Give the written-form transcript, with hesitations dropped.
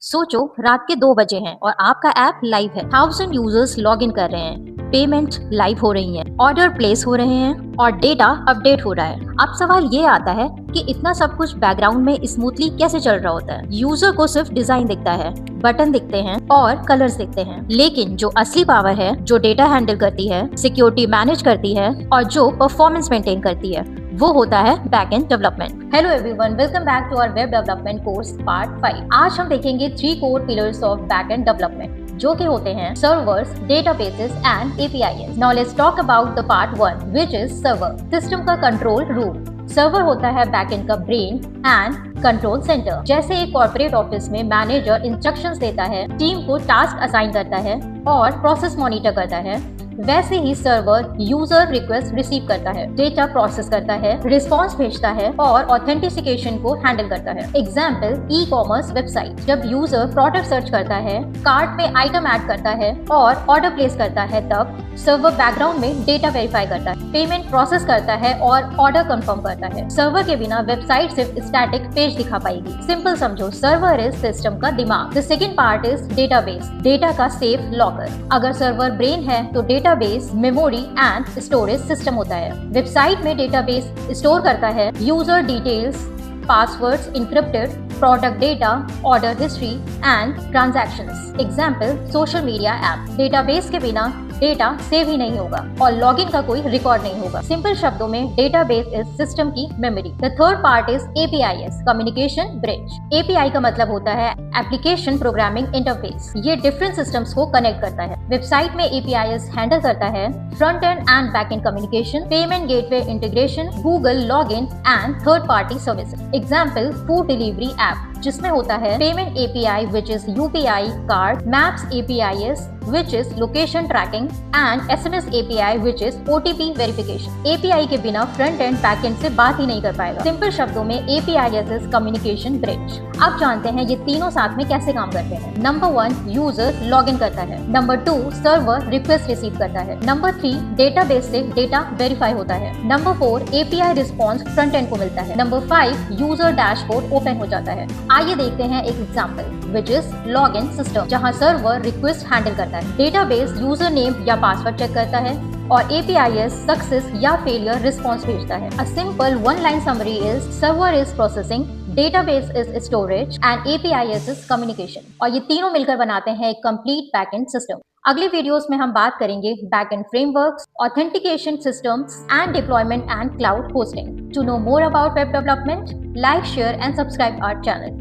सोचो रात के 2 बजे हैं और आपका ऐप लाइव है। 1000 यूजर्स लॉग इन कर रहे हैं, पेमेंट लाइव हो रही है, ऑर्डर प्लेस हो रहे हैं और डेटा अपडेट हो रहा है। अब सवाल ये आता है कि इतना सब कुछ बैकग्राउंड में स्मूथली कैसे चल रहा होता है। यूजर को सिर्फ डिजाइन दिखता है, बटन दिखते हैं और कलर्स दिखते हैं, लेकिन जो असली पावर है, जो डेटा हैंडल करती है, सिक्योरिटी मैनेज करती है और जो परफॉर्मेंस मेंटेन करती है, वो होता है backend development. Hello everyone, welcome back to our web development course part 5। आज हम देखेंगे 3 core pillars of backend development, जो कि होते हैं servers, databases and APIs. Now let's talk about the part 1 which is server, system का control room. Server होता है बैकएंड का ब्रेन एंड कंट्रोल सेंटर। जैसे एक कॉर्पोरेट ऑफिस में मैनेजर इंस्ट्रक्शंस देता है, टीम को टास्क असाइन करता है और प्रोसेस मॉनिटर करता है, वैसे ही सर्वर यूजर रिक्वेस्ट रिसीव करता है, डेटा प्रोसेस करता है, रिस्पॉन्स भेजता है और ऑथेंटिसिकेशन को हैंडल करता है। Example, e commerce website. जब यूजर प्रोडक्ट सर्च करता है, कार्ट में आइटम ऐड करता है और ऑर्डर प्लेस करता है, तब सर्वर बैकग्राउंड में डेटा वेरीफाई करता है, पेमेंट प्रोसेस करता है और ऑर्डर कंफर्म करता है। सर्वर के बिना वेबसाइट सिर्फ स्टैटिक पेज दिखा पाएगी। सिंपल समझो, सर्वर इज सिस्टम का दिमाग। The second part is database, data का सेफ लॉकर। अगर सर्वर ब्रेन है तो database memory and storage system होता है। वेबसाइट में डेटाबेस स्टोर करता है user details, passwords encrypted, product data, order history and transactions. Example, social media app. Database के बिना डेटा सेव ही नहीं होगा और लॉगिन का कोई रिकॉर्ड नहीं होगा। सिंपल शब्दों में डेटाबेस इज सिस्टम की memory. The third part is APIs, communication bridge. API का मतलब होता है एप्लीकेशन प्रोग्रामिंग इंटरफेस। ये डिफरेंट सिस्टम्स को कनेक्ट करता है। वेबसाइट में एपीआईएस हैंडल करता है front end back end communication, payment gateway integration, Google login and third party services. Example, food delivery app जिसमें होता है payment API which is UPI card, maps APIs which is location tracking and SMS API which is OTP verification. API के बिना front end back and से बात ही नहीं कर पाएगा। सिंपल शब्दों में APIs is communication bridge। अब जानते हैं ये तीनों साथ में कैसे काम करते हैं। नंबर 1, यूजर लॉग इन करता है। नंबर 2, सर्वर रिक्वेस्ट रिसीव करता है। नंबर 3, डेटाबेस से डेटा वेरीफाई होता है। Number 4, API response front end को मिलता है। नंबर 5, यूजर डैशबोर्ड ओपन हो जाता है। आइए देखते हैं एक example which is login system, जहां सर्वर रिक्वेस्ट हैंडल करता है, डेटाबेस यूजर नेम या पासवर्ड चेक करता है और एपीआईएस सक्सेस या फेलियर रिस्पॉन्स भेजता है। A simple one line summary is server is processing, database is storage and APIs is communication. और ये तीनों मिलकर बनाते हैं एक कंप्लीट बैकएंड सिस्टम। अगले वीडियोस में हम बात करेंगे backend frameworks, authentication systems and deployment and cloud hosting. To know more about web development, like, share and subscribe our channel.